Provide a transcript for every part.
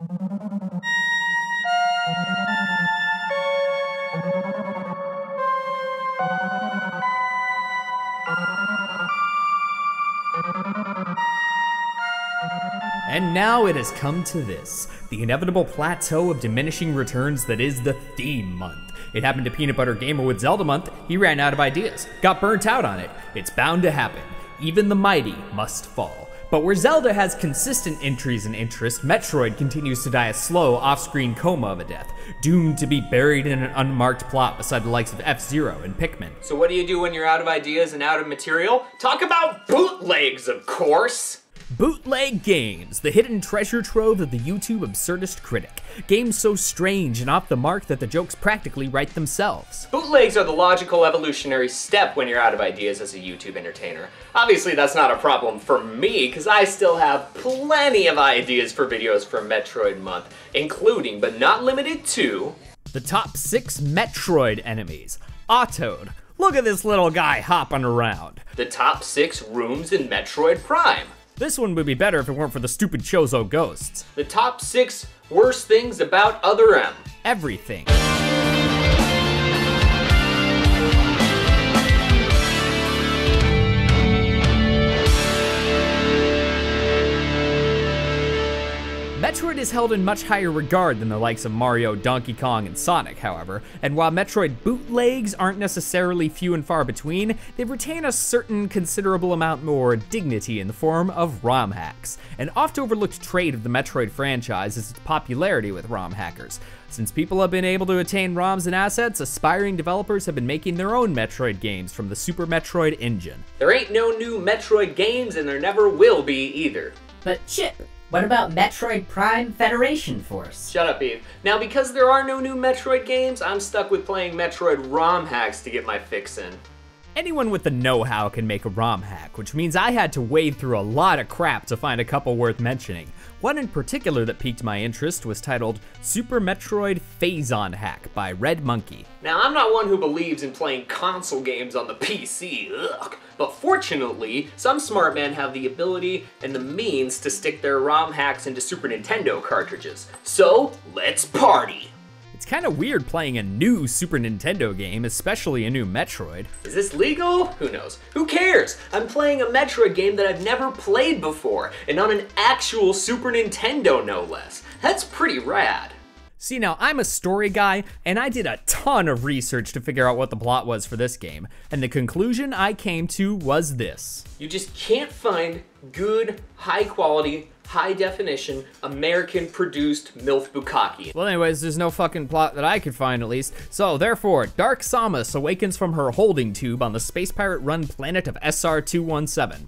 And now it has come to this, the inevitable plateau of diminishing returns that is the theme month. It happened to Peanut Butter Gamer with Zelda month. He ran out of ideas, got burnt out on it. It's bound to happen. Even the mighty must fall. But where Zelda has consistent entries and interest, Metroid continues to die a slow, off-screen coma of a death, doomed to be buried in an unmarked plot beside the likes of F-Zero and Pikmin. So what do you do when you're out of ideas and out of material? Talk about bootlegs, of course! Bootleg games, the hidden treasure trove of the YouTube absurdist critic. Games so strange and off the mark that the jokes practically write themselves. Bootlegs are the logical evolutionary step when you're out of ideas as a YouTube entertainer. Obviously that's not a problem for me, because I still have plenty of ideas for videos for Metroid month, including, but not limited to, the top 6 Metroid enemies. Autoed. Look at this little guy hopping around. the top 6 rooms in Metroid Prime. This one would be better if it weren't for the stupid Chozo ghosts. The top 6 worst things about Other M. Everything. Metroid is held in much higher regard than the likes of Mario, Donkey Kong, and Sonic, however, and while Metroid bootlegs aren't necessarily few and far between, they retain a certain considerable amount more dignity in the form of ROM hacks. An oft-overlooked trait of the Metroid franchise is its popularity with ROM hackers. Since people have been able to attain ROMs and assets, aspiring developers have been making their own Metroid games from the Super Metroid engine. There ain't no new Metroid games, and there never will be either. But Chip, what about Metroid Prime Federation Force? Shut up, Eve. Now, because there are no new Metroid games, I'm stuck with playing Metroid ROM hacks to get my fix in. Anyone with the know-how can make a ROM hack, which means I had to wade through a lot of crap to find a couple worth mentioning. One in particular that piqued my interest was titled Super Metroid Phase-On Hack by Red Monkey. Now, I'm not one who believes in playing console games on the PC, ugh. But fortunately, some smart men have the ability and the means to stick their ROM hacks into Super Nintendo cartridges. So, let's party! It's kind of weird playing a new Super Nintendo game, especially a new Metroid. Is this legal? Who knows? Who cares? I'm playing a Metroid game that I've never played before, and on an actual Super Nintendo, no less. That's pretty rad. See, now I'm a story guy, and I did a ton of research to figure out what the plot was for this game, and the conclusion I came to was this. You just can't find good, high quality, high definition, American produced MILF Bukkake. Well anyways, there's no fucking plot that I could find at least, so therefore, Dark Samus awakens from her holding tube on the space pirate run planet of SR-217.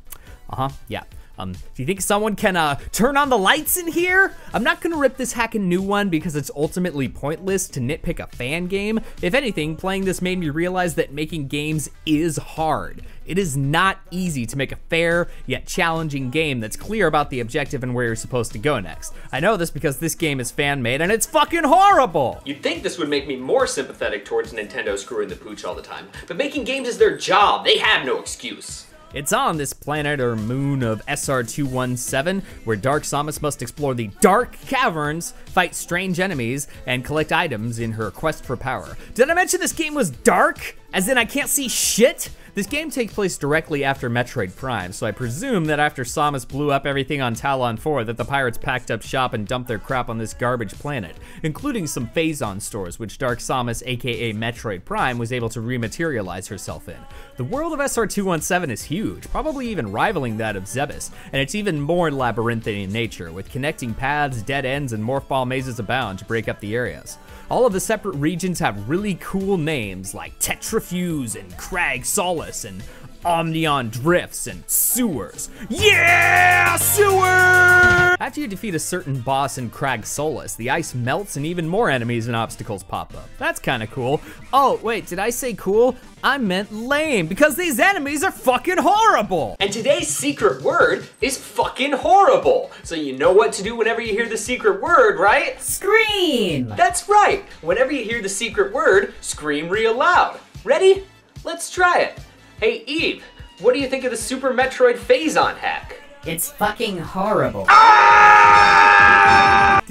Yeah. Do you think someone can turn on the lights in here? I'm not gonna rip this hack a new one because it's ultimately pointless to nitpick a fan game. If anything, playing this made me realize that making games is hard. It is not easy to make a fair yet challenging game that's clear about the objective and where you're supposed to go next. I know this because this game is fan-made and it's fucking horrible! You'd think this would make me more sympathetic towards Nintendo screwing the pooch all the time, but making games is their job. They have no excuse. It's on this planet or moon of SR-217, where Dark Samus must explore the dark caverns, fight strange enemies, and collect items in her quest for power. Did I mention this game was dark? As in I can't see shit? This game takes place directly after Metroid Prime, so I presume that after Samus blew up everything on Talon 4 that the pirates packed up shop and dumped their crap on this garbage planet, including some Phase-On stores, which Dark Samus, aka Metroid Prime, was able to rematerialize herself in. The world of SR-217 is huge, probably even rivaling that of Zebes, and it's even more labyrinthine in nature, with connecting paths, dead ends, and morph ball mazes abound to break up the areas. All of the separate regions have really cool names like Tetrafuse and Crag Solace and Omnion Drifts and Sewers. Yeah, Sewers! After you defeat a certain boss in Crag Solace, the ice melts and even more enemies and obstacles pop up. That's kinda cool. Oh, wait, did I say cool? I meant lame, because these enemies are fucking horrible! And today's secret word is fucking horrible. So you know what to do whenever you hear the secret word, right? Scream! That's right. Whenever you hear the secret word, scream real loud. Ready? Let's try it. Hey Eve, what do you think of the Super Metroid Phase-On hack? It's fucking horrible. Did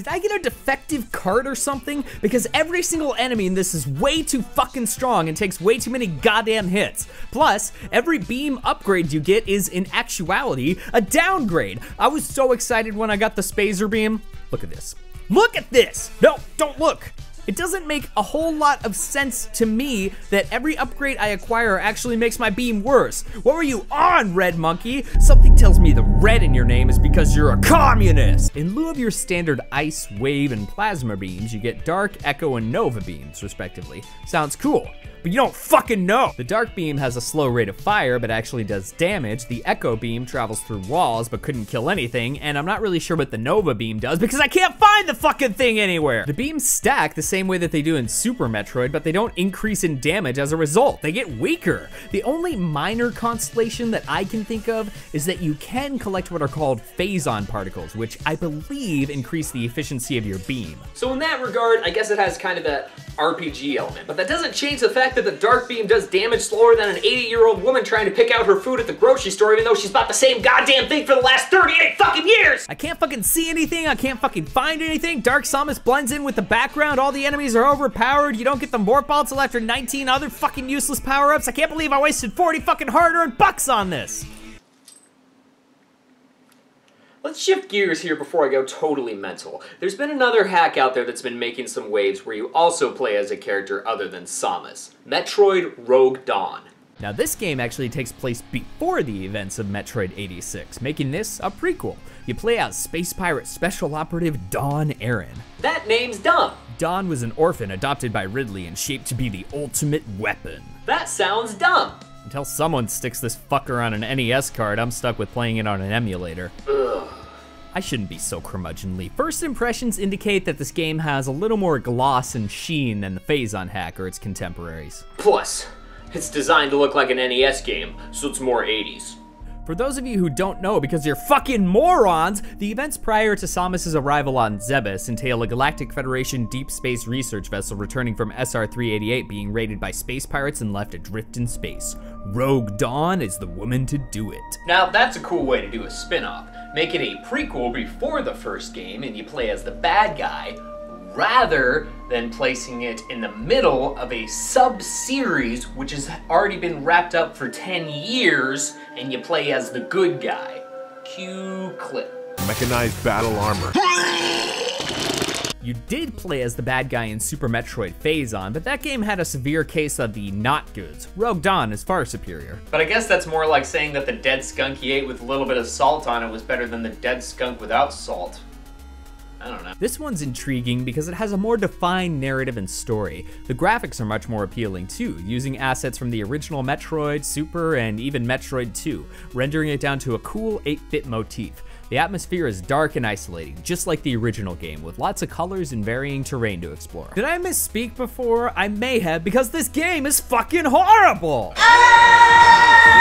I get a defective card or something? Because every single enemy in this is way too fucking strong and takes way too many goddamn hits. Plus, every beam upgrade you get is, in actuality, a downgrade. I was so excited when I got the Spazer beam. Look at this. Look at this! No, don't look! It doesn't make a whole lot of sense to me that every upgrade I acquire actually makes my beam worse. What were you on, Red Monkey? Something tells me the red in your name is because you're a communist. In lieu of your standard ice, wave, and plasma beams, you get dark, echo, and nova beams, respectively. Sounds cool. But you don't fucking know. The dark beam has a slow rate of fire, but actually does damage. The echo beam travels through walls, but couldn't kill anything. And I'm not really sure what the nova beam does because I can't find the fucking thing anywhere. The beams stack the same way that they do in Super Metroid, but they don't increase in damage as a result. They get weaker. The only minor consolation that I can think of is that you can collect what are called phazon particles, which I believe increase the efficiency of your beam. So in that regard, I guess it has kind of that RPG element, but that doesn't change the fact that the dark beam does damage slower than an 80-year-old woman trying to pick out her food at the grocery store even though she's bought the same goddamn thing for the last 38 fucking years! I can't fucking see anything, I can't fucking find anything, Dark Samus blends in with the background, all the enemies are overpowered, you don't get the Morph Ball till after 19 other fucking useless power-ups. I can't believe I wasted 40 fucking hard-earned bucks on this! Let's shift gears here before I go totally mental. There's been another hack out there that's been making some waves where you also play as a character other than Samus. Metroid Rogue Dawn. Now this game actually takes place before the events of Metroid 86, making this a prequel. You play as Space Pirate Special Operative Dawn Aaron. That name's dumb. Dawn was an orphan adopted by Ridley and shaped to be the ultimate weapon. That sounds dumb. Until someone sticks this fucker on an NES card, I'm stuck with playing it on an emulator. Ugh. I shouldn't be so curmudgeonly. First impressions indicate that this game has a little more gloss and sheen than the Phazon hack or its contemporaries. Plus, it's designed to look like an NES game, so it's more 80s. For those of you who don't know because you're fucking morons, the events prior to Samus's arrival on Zebes entail a Galactic Federation deep space research vessel returning from SR-388 being raided by space pirates and left adrift in space. Rogue Dawn is the woman to do it. Now that's a cool way to do a spin-off. Make it a prequel before the first game and you play as the bad guy, rather than placing it in the middle of a sub-series which has already been wrapped up for 10 years and you play as the good guy. Cue clip. Mechanized battle armor. You did play as the bad guy in Super Metroid Phazon, but that game had a severe case of the not goods. Rogue Dawn is far superior. But I guess that's more like saying that the dead skunk he ate with a little bit of salt on it was better than the dead skunk without salt. I don't know. This one's intriguing because it has a more defined narrative and story. The graphics are much more appealing too, using assets from the original Metroid, Super, and even Metroid 2, rendering it down to a cool 8-bit motif. The atmosphere is dark and isolating, just like the original game, with lots of colors and varying terrain to explore. Did I misspeak before? I may have, because this game is fucking horrible! Ah!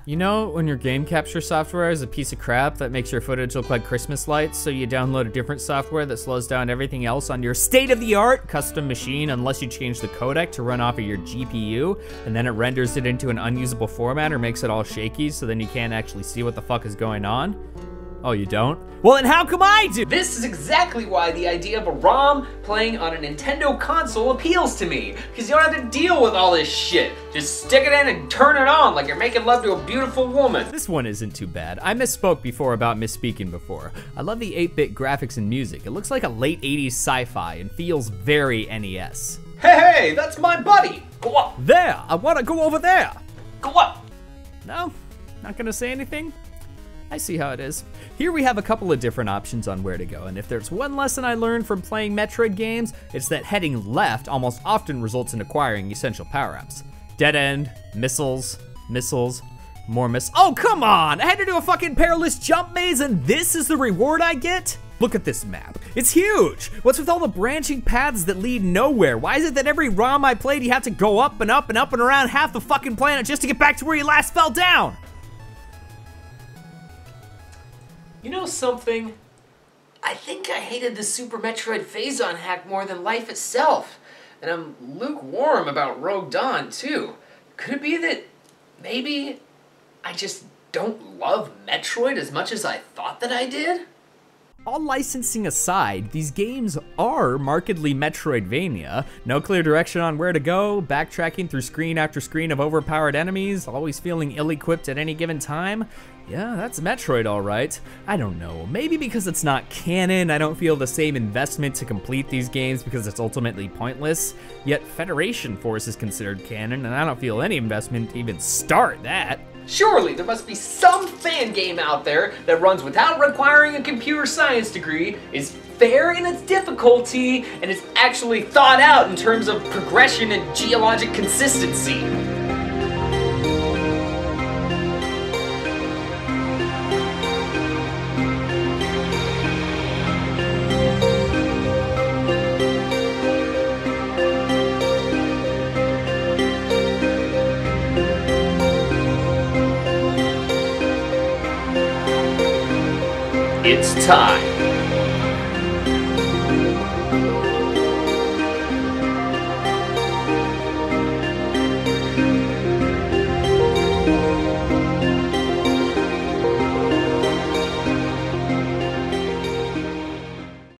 You know when your game capture software is a piece of crap that makes your footage look like Christmas lights, so you download a different software that slows down everything else on your state-of-the-art custom machine unless you change the codec to run off of your GPU, and then it renders it into an unusable format or makes it all shaky so then you can't actually see what the fuck is going on? Oh, you don't? Well, then how come I do? This is exactly why the idea of a ROM playing on a Nintendo console appeals to me, because you don't have to deal with all this shit. Just stick it in and turn it on like you're making love to a beautiful woman. This one isn't too bad. I misspoke before about misspeaking before. I love the 8-bit graphics and music. It looks like a late 80s sci-fi and feels very NES. Hey, that's my buddy. Go up. There, I wanna go over there. Go up. No, not gonna say anything. I see how it is. Here we have a couple of different options on where to go, and if there's one lesson I learned from playing Metroid games, it's that heading left almost often results in acquiring essential power-ups. Dead end, missiles, more missiles. Oh, come on! I had to do a fucking perilous jump maze and this is the reward I get? Look at this map. It's huge! What's with all the branching paths that lead nowhere? Why is it that every ROM I played you have to go up and up and up and around half the fucking planet just to get back to where you last fell down? You know something? I think I hated the Super Metroid Phazon hack more than life itself. And I'm lukewarm about Rogue Dawn, too. Could it be that maybe I just don't love Metroid as much as I thought that I did? All licensing aside, these games are markedly Metroidvania. No clear direction on where to go, backtracking through screen after screen of overpowered enemies, always feeling ill-equipped at any given time. Yeah, that's Metroid alright. I don't know, maybe because it's not canon, I don't feel the same investment to complete these games because it's ultimately pointless. Yet Federation Force is considered canon, and I don't feel any investment to even start that. Surely there must be some fan game out there that runs without requiring a computer science degree, is fair in its difficulty, and is actually thought out in terms of progression and geologic consistency. It's time